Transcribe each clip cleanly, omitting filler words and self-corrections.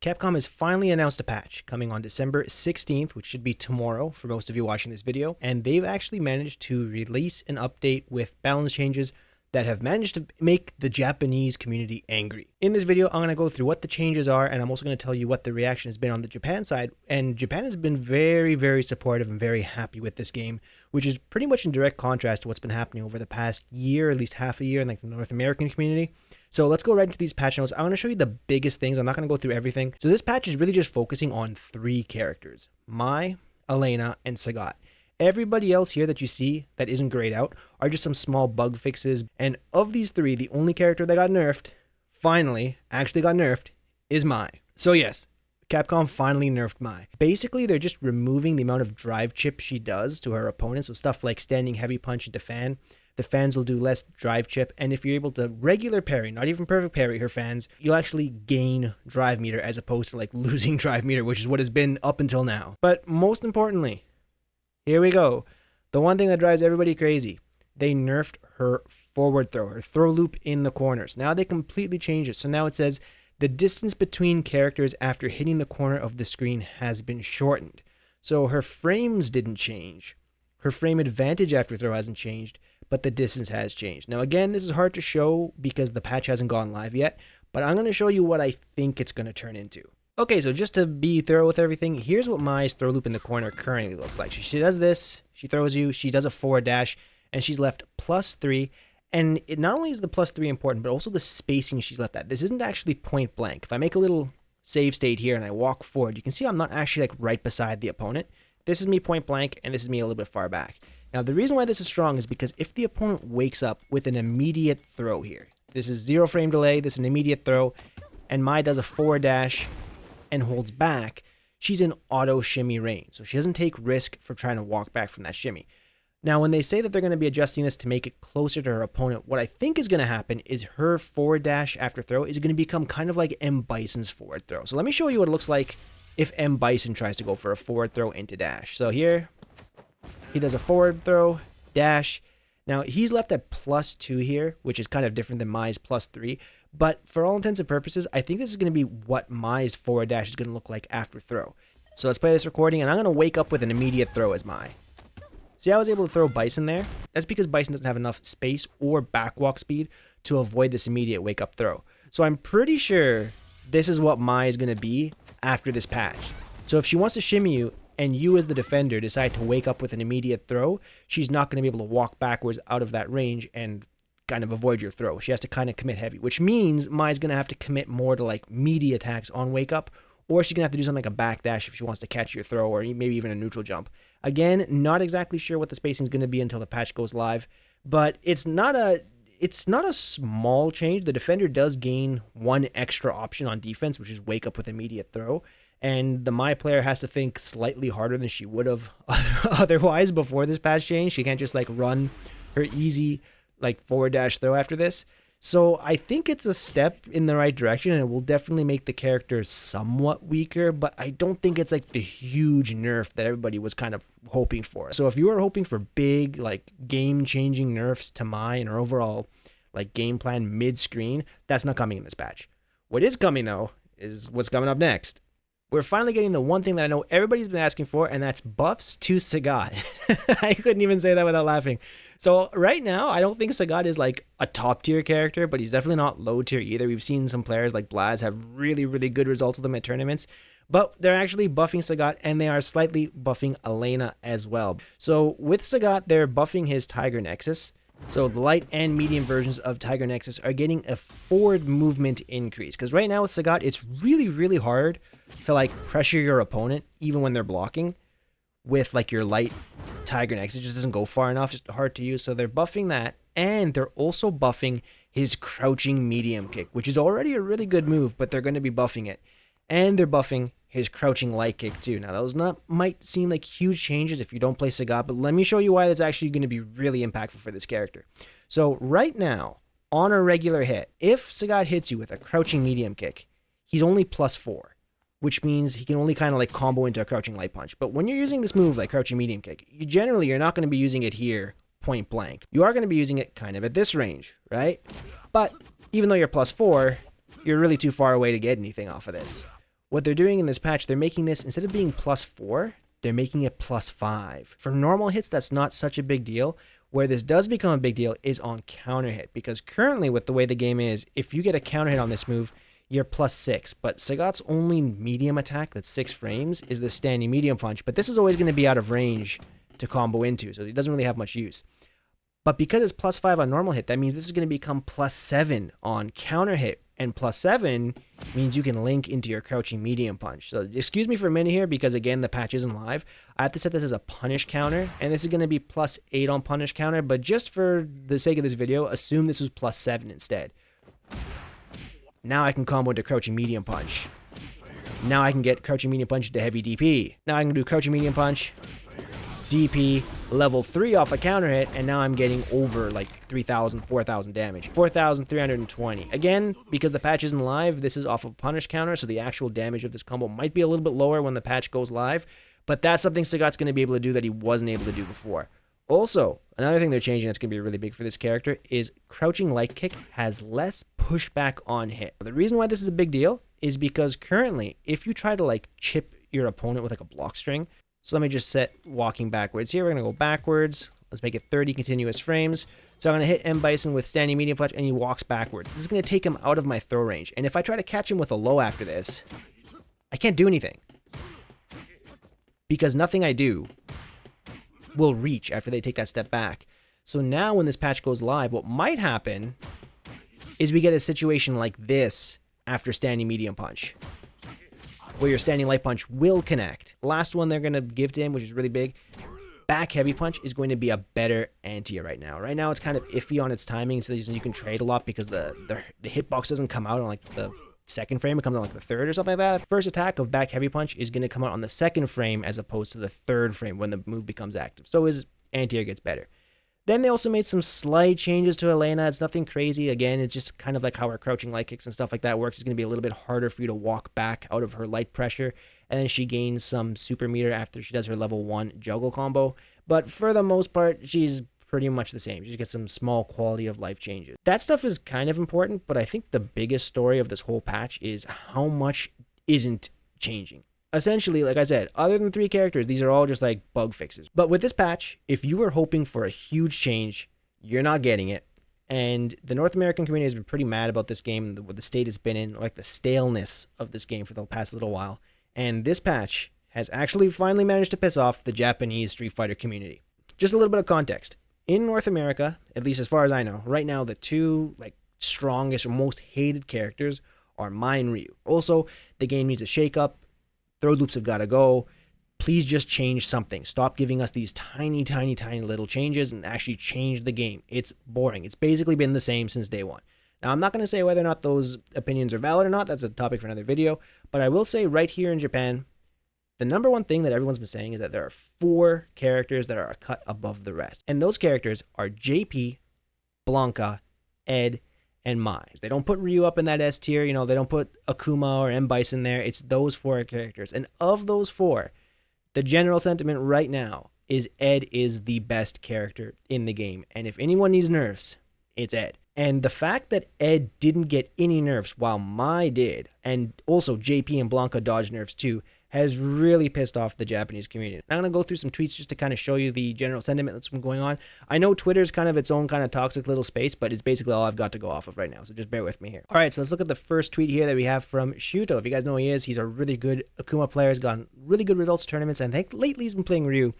Capcom has finally announced a patch coming on December 16th, which should be tomorrow for most of you watching this video, and they've actually managed to release an update with balance changes that have managed to make the Japanese community angry. In this video, I'm going to go through what the changes are, and I'm also going to tell you what the reaction has been on the Japan side, and Japan has been very, very supportive and very happy with this game, which is pretty much in direct contrast to what's been happening over the past year, at least half a year in like the North American community. So let's go right into these patch notes. I'm going to show you the biggest things. I'm not going to go through everything. So this patch is really just focusing on 3 characters, Mai, Elena, and Sagat. Everybody else here that you see that isn't grayed out are just some small bug fixes. And of these 3, the only character that got nerfed, actually got nerfed, is Mai. So yes, Capcom finally nerfed Mai. Basically, they're just removing the amount of drive chip she does to her opponents. So stuff like standing heavy punch into fan. The fans will do less drive chip, and if you're able to regular parry, not even perfect parry her fans, you'll actually gain drive meter as opposed to like losing drive meter, which is what has been up until now. But most importantly, here we go. The one thing that drives everybody crazy, they nerfed her forward throw, her throw loop in the corners. Now they completely changed it. So now it says the distance between characters after hitting the corner of the screen has been shortened. So her frames didn't change. Her frame advantage after throw hasn't changed, but the distance has changed. Now again, this is hard to show because the patch hasn't gone live yet, but I'm going to show you what I think it's going to turn into. Okay, so just to be thorough with everything, here's what Mai's throw loop in the corner currently looks like. She does this, she throws you, she does a forward dash, and she's left +3. And it not only is the +3 important, but also the spacing she's left at. This isn't actually point blank. If I make a little save state here and I walk forward, you can see I'm not actually like right beside the opponent. This is me point blank, and this is me a little bit far back. Now, the reason why this is strong is because if the opponent wakes up with an immediate throw here, this is 0 frame delay, this is an immediate throw, and Mai does a forward dash and holds back, she's in auto shimmy range. So she doesn't take risk for trying to walk back from that shimmy. Now, when they say that they're going to be adjusting this to make it closer to her opponent, what I think is going to happen is her forward dash after throw is going to become kind of like M. Bison's forward throw. So let me show you what it looks like if M. Bison tries to go for a forward throw into dash. So here, he does a forward throw, dash. Now, he's left at +2 here, which is kind of different than Mai's +3. But for all intents and purposes, I think this is going to be what Mai's forward dash is going to look like after throw. So let's play this recording, and I'm going to wake up with an immediate throw as Mai. See, I was able to throw Bison there. That's because Bison doesn't have enough space or backwalk speed to avoid this immediate wake-up throw. So I'm pretty sure this is what Mai is going to be after this patch. So if she wants to shimmy you, and you as the defender decide to wake up with an immediate throw, she's not going to be able to walk backwards out of that range and kind of avoid your throw. She has to kind of commit heavy, which means Mai's going to have to commit more to like meaty attacks on wake up, or she's going to have to do something like a back dash if she wants to catch your throw, or maybe even a neutral jump. Again, not exactly sure what the spacing is going to be until the patch goes live, but it's not a small change. The defender does gain 1 extra option on defense, which is wake up with immediate throw. And the Mai player has to think slightly harder than she would have otherwise before this patch change. She can't just like run her easy like forward dash throw after this. So I think it's a step in the right direction, and it will definitely make the character somewhat weaker, but I don't think it's like the huge nerf that everybody was kind of hoping for. So if you are hoping for big like game-changing nerfs to Mai and her overall like game plan mid-screen, that's not coming in this patch. What is coming though is what's coming up next. We're finally getting the one thing that I know everybody's been asking for, and that's buffs to Sagat. I couldn't even say that without laughing. So right now, I don't think Sagat is like a top tier character, but he's definitely not low tier either. We've seen some players like Blaz have really, really good results with him at tournaments, but they're actually buffing Sagat, and they are slightly buffing Elena as well. So with Sagat, they're buffing his Tiger Nexus. So the light and medium versions of Tiger Nexus are getting a forward movement increase. Because right now with Sagat, it's really, really hard to like pressure your opponent, even when they're blocking, with like your light Tiger Nexus. It just doesn't go far enough, just hard to use. So they're buffing that, and they're also buffing his crouching medium kick, which is already a really good move, but they're going to be buffing it. And they're buffing his crouching light kick too. Now those might seem like huge changes if you don't play Sagat, but let me show you why that's actually going to be really impactful for this character. So right now, on a regular hit, if Sagat hits you with a crouching medium kick, he's only +4, which means he can only kind of like combo into a crouching light punch. But when you're using this move like crouching medium kick, you're not going to be using it here point blank. You are going to be using it kind of at this range, right? But even though you're +4, you're really too far away to get anything off of this. What they're doing in this patch, they're making this, instead of being +4, they're making it +5. For normal hits, that's not such a big deal. Where this does become a big deal is on counter hit, because currently with the way the game is, if you get a counter hit on this move, you're +6. But Sagat's only medium attack that's 6 frames is the standing medium punch, but this is always going to be out of range to combo into, so it doesn't really have much use. But because it's +5 on normal hit, that means this is going to become +7 on counter hit, and +7 means you can link into your crouching medium punch. So excuse me for a minute here, because again, the patch isn't live. I have to set this as a punish counter, and this is going to be +8 on punish counter, but just for the sake of this video, assume this was +7 instead. Now I can combo into crouching medium punch. Now I can get crouching medium punch into heavy DP. Now I can do crouching medium punch, DP, level 3 off a counter hit, and now I'm getting over like 3,000, 4,000 damage. 4,320. Again, because the patch isn't live, this is off of punish counter, so the actual damage of this combo might be a little bit lower when the patch goes live, but that's something Sagat's going to be able to do that he wasn't able to do before. Also, another thing they're changing that's going to be really big for this character is crouching light kick has less pushback on hit. The reason why this is a big deal is because currently, if you try to like chip your opponent with like a block string, so let me just set walking backwards here. We're going to go backwards. Let's make it 30 continuous frames. So I'm going to hit M. Bison with standing medium punch, and he walks backwards. This is going to take him out of my throw range. And if I try to catch him with a low after this, I can't do anything, because nothing I do will reach after they take that step back. So now when this patch goes live, what might happen is we get a situation like this after standing medium punch, where your standing light punch will connect. Last one they're going to give to him, which is really big. Back heavy punch is going to be a better anti right now. Right now it's kind of iffy on its timing, so you can trade a lot because the hitbox doesn't come out on like the second frame. It comes on like the third or something like that. First attack of back heavy punch is going to come out on the second frame as opposed to the third frame when the move becomes active. So his anti-air gets better. Then they also made some slight changes to Elena. It's nothing crazy. Again, it's just kind of like how her crouching light kicks and stuff like that works. It's going to be a little bit harder for you to walk back out of her light pressure. And then she gains some super meter after she does her level 1 juggle combo. But for the most part, she's pretty much the same. She just gets some small quality of life changes. That stuff is kind of important, but I think the biggest story of this whole patch is how much isn't changing. Essentially, like I said, other than 3 characters, these are all just like bug fixes. But with this patch, if you were hoping for a huge change, you're not getting it. And the North American community has been pretty mad about this game, the state it's been in, like the staleness of this game for the past little while. And this patch has actually finally managed to piss off the Japanese Street Fighter community. Just a little bit of context. In North America, at least as far as I know, right now the 2 like strongest or most hated characters are Mai and Ryu. Also, the game needs a shake-up. Throw loops have got to go. Please just change something. Stop giving us these tiny, tiny, tiny little changes and actually change the game. It's boring. It's basically been the same since day one. Now, I'm not going to say whether or not those opinions are valid or not. That's a topic for another video. But I will say right here in Japan, the number one thing that everyone's been saying is that there are 4 characters that are a cut above the rest. And those characters are JP, Blanca, Ed, and Mai. They don't put Ryu up in that S tier, they don't put Akuma or M. Bison there. It's those 4 characters. And of those 4, the general sentiment right now is Ed is the best character in the game. And if anyone needs nerfs, it's Ed. And the fact that Ed didn't get any nerfs while Mai did, and also JP and Blanca dodged nerfs too, has really pissed off the Japanese community. I'm going to go through some tweets just to kind of show you the general sentiment that's been going on. I know Twitter's kind of its own kind of toxic little space, but it's basically all I've got to go off of right now, so just bear with me here. All right, so let's look at the first tweet here that we have from Shuto. If you guys know who he is, he's a really good Akuma player. He's gotten really good results in tournaments, and I think lately he's been playing Ryu.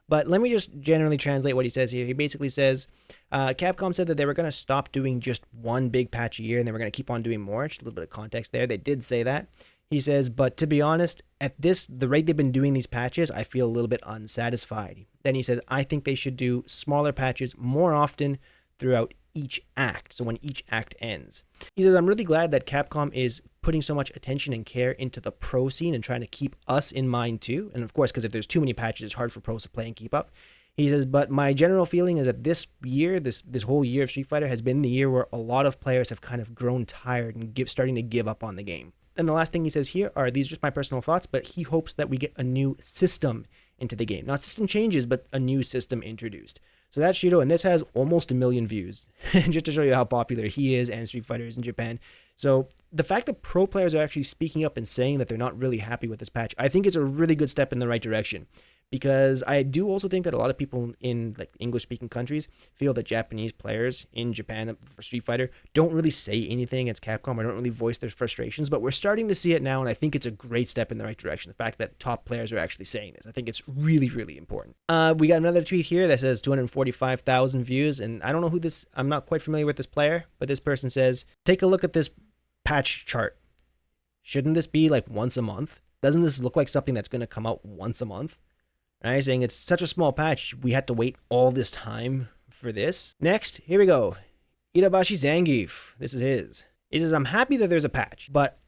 But let me just generally translate what he says here. He basically says, Capcom said that they were going to stop doing just one big patch a year, and they were going to keep on doing more. Just a little bit of context there. They did say that. He says, but to be honest, at the rate they've been doing these patches, I feel a little bit unsatisfied. Then he says, I think they should do smaller patches more often throughout each act, so when each act ends. He says, I'm really glad that Capcom is putting so much attention and care into the pro scene and trying to keep us in mind too. And of course, because if there's too many patches, it's hard for pros to play and keep up. He says, but my general feeling is that this year, this whole year of Street Fighter has been the year where a lot of players have kind of grown tired and starting to give up on the game. And the last thing he says here are, these are just my personal thoughts, but he hopes that we get a new system into the game. Not system changes, but a new system introduced. So that's Shuto, and this has almost 1 million views. Just to show you how popular he is and Street Fighter is in Japan. So the fact that pro players are actually speaking up and saying that they're not really happy with this patch, I think is a really good step in the right direction. Because I do also think that a lot of people in like English-speaking countries feel that Japanese players in Japan for Street Fighter don't really say anything against Capcom or don't really voice their frustrations. But we're starting to see it now, and I think it's a great step in the right direction. The fact that top players are actually saying this, I think it's really, really important. We got another tweet here that says 245,000 views, and I don't know who this. I'm not quite familiar with this player, but this person says, "Take a look at this patch chart. Shouldn't this be like once a month? Doesn't this look like something that's going to come out once a month?" Right, saying it's such a small patch, we had to wait all this time for this. Next, here we go. Itabashi Zangief. This is his. He says, "I'm happy that there's a patch, but,"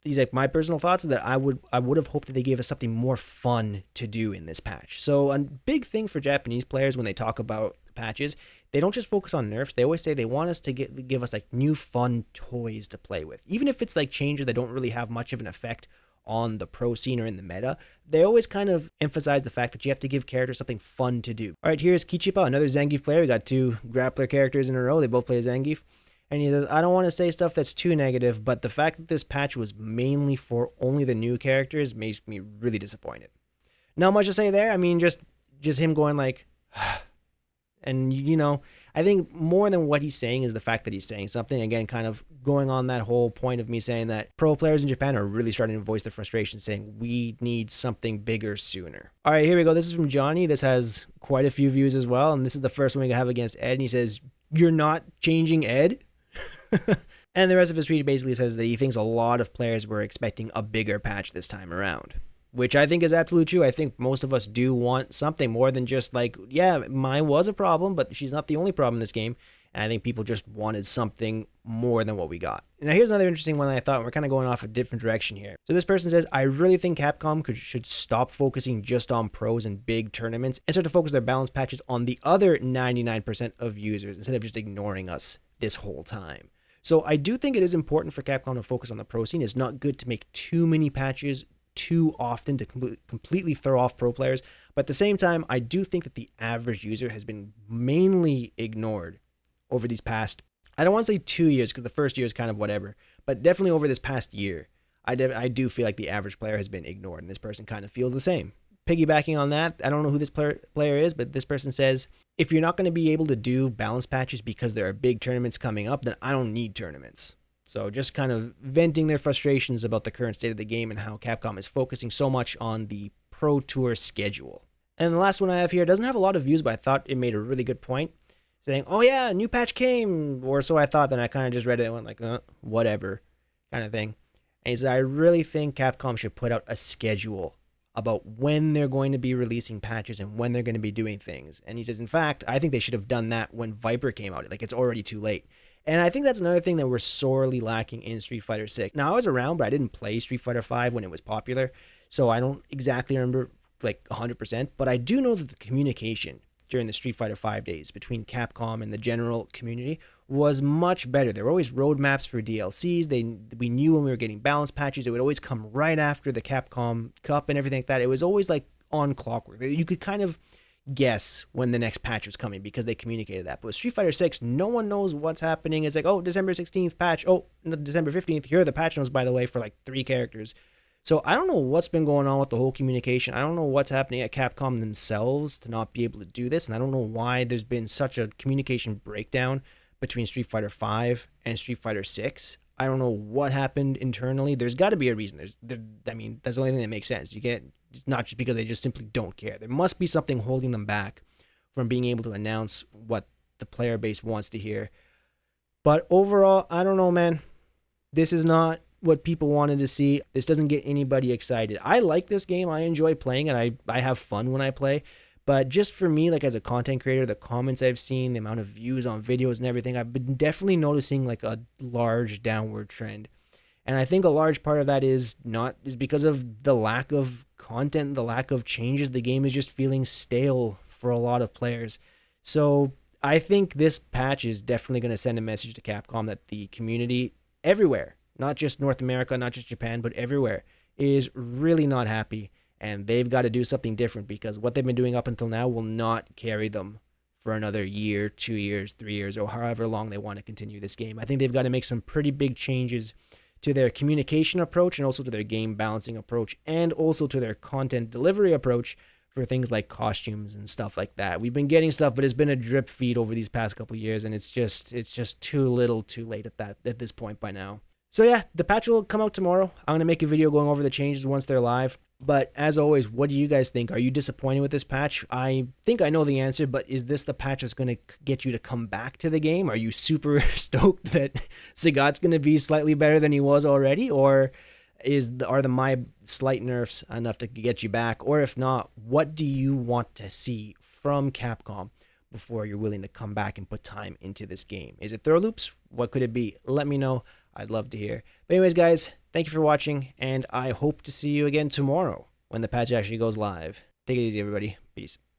he's like, "my personal thoughts is that I would have hoped that they gave us something more fun to do in this patch." So a big thing for Japanese players when they talk about patches, they don't just focus on nerfs. They always say they want us to give us like new fun toys to play with. Even if it's like changes that don't really have much of an effect on the pro scene or in the meta, they always kind of emphasize the fact that you have to give characters something fun to do. All right, here's Kichipa, another Zangief player. We got two grappler characters in a row. They both play Zangief. And he says, "I don't want to say stuff that's too negative, but the fact that this patch was mainly for only the new characters makes me really disappointed." Not much to say there. I mean, just him going like, and you know, I think more than what he's saying is the fact that he's saying something. Again, kind of going on that whole point of me saying that pro players in Japan are really starting to voice their frustration, saying we need something bigger sooner. All right, here we go. This is from Johnny. This has quite a few views as well, and this is the first one we have against Ed, and he says, "You're not changing Ed?" And the rest of his tweet basically says that he thinks a lot of players were expecting a bigger patch this time around, which I think is absolutely true. I think most of us do want something more than just like, yeah, mine was a problem, but she's not the only problem in this game. And I think people just wanted something more than what we got. Now, here's another interesting one that I thought we're kind of going off a different direction here. So this person says, "I really think Capcom should stop focusing just on pros and big tournaments and start to focus their balance patches on the other 99% of users instead of just ignoring us this whole time." So I do think it is important for Capcom to focus on the pro scene. It's not good to make too many patches too often to completely throw off pro players. But at the same time, I do think that the average user has been mainly ignored over these past, I don't want to say 2 years because the first year is kind of whatever, but definitely over this past year, I do feel like the average player has been ignored, and this person kind of feels the same. Piggybacking on that, I don't know who this player is, but this person says, "If you're not going to be able to do balance patches because there are big tournaments coming up, then I don't need tournaments." So just kind of venting their frustrations about the current state of the game and how Capcom is focusing so much on the Pro Tour schedule. And the last one I have here doesn't have a lot of views, but I thought it made a really good point, saying, "Oh yeah, a new patch came," or so I thought. Then I kind of just read it and went like, whatever, kind of thing. And he said, "I really think Capcom should put out a schedule about when they're going to be releasing patches and when they're going to be doing things." And he says, "In fact, I think they should have done that when Viper came out. Like, it's already too late." And I think that's another thing that we're sorely lacking in Street Fighter 6. Now, I was around, but I didn't play Street Fighter 5 when it was popular, so I don't exactly remember like 100%, but I do know that the communication during the Street Fighter 5 days between Capcom and the general community was much better. There were always roadmaps for DLCs. We knew when we were getting balance patches. It would always come right after the Capcom Cup and everything like that. It was always like on clockwork. You could kind of guess when the next patch was coming because they communicated that. But with Street Fighter 6, no one knows what's happening. It's like, oh, December 16th patch. Oh, no, December 15th. Here are the patch notes, by the way, for like 3 characters. So I don't know what's been going on with the whole communication. I don't know what's happening at Capcom themselves to not be able to do this. And I don't know why there's been such a communication breakdown between Street Fighter 5 and Street Fighter 6. I don't know what happened internally. There's got to be a reason. I mean, that's the only thing that makes sense. It's not just because they just simply don't care. There must be something holding them back from being able to announce what the player base wants to hear. But overall, I don't know, man. This is not what people wanted to see. This doesn't get anybody excited. I like this game. I enjoy playing it. I have fun when I play. But just for me, like as a content creator, the comments I've seen, the amount of views on videos and everything, I've been definitely noticing like a large downward trend. And I think a large part of that is because of the lack of content, the lack of changes. The game is just feeling stale for a lot of players. So I think this patch is definitely going to send a message to Capcom that the community everywhere, not just North America, not just Japan, but everywhere, is really not happy. And they've got to do something different because what they've been doing up until now will not carry them for another year, 2 years, 3 years, or however long they want to continue this game. I think they've got to make some pretty big changes to their communication approach and also to their game balancing approach and also to their content delivery approach for things like costumes and stuff like that. We've been getting stuff, but it's been a drip feed over these past couple of years, and it's just too little too late at this point by now. So yeah, the patch will come out tomorrow. I'm going to make a video going over the changes once they're live. But as always, what do you guys think? Are you disappointed with this patch? I think I know the answer, but is this the patch that's going to get you to come back to the game? Are you super stoked that Sagat's going to be slightly better than he was already? Or are the Mai slight nerfs enough to get you back? Or if not, what do you want to see from Capcom before you're willing to come back and put time into this game? Is it throw loops? What could it be? Let me know. I'd love to hear. But anyways, guys, thank you for watching, and I hope to see you again tomorrow when the patch actually goes live. Take it easy, everybody. Peace.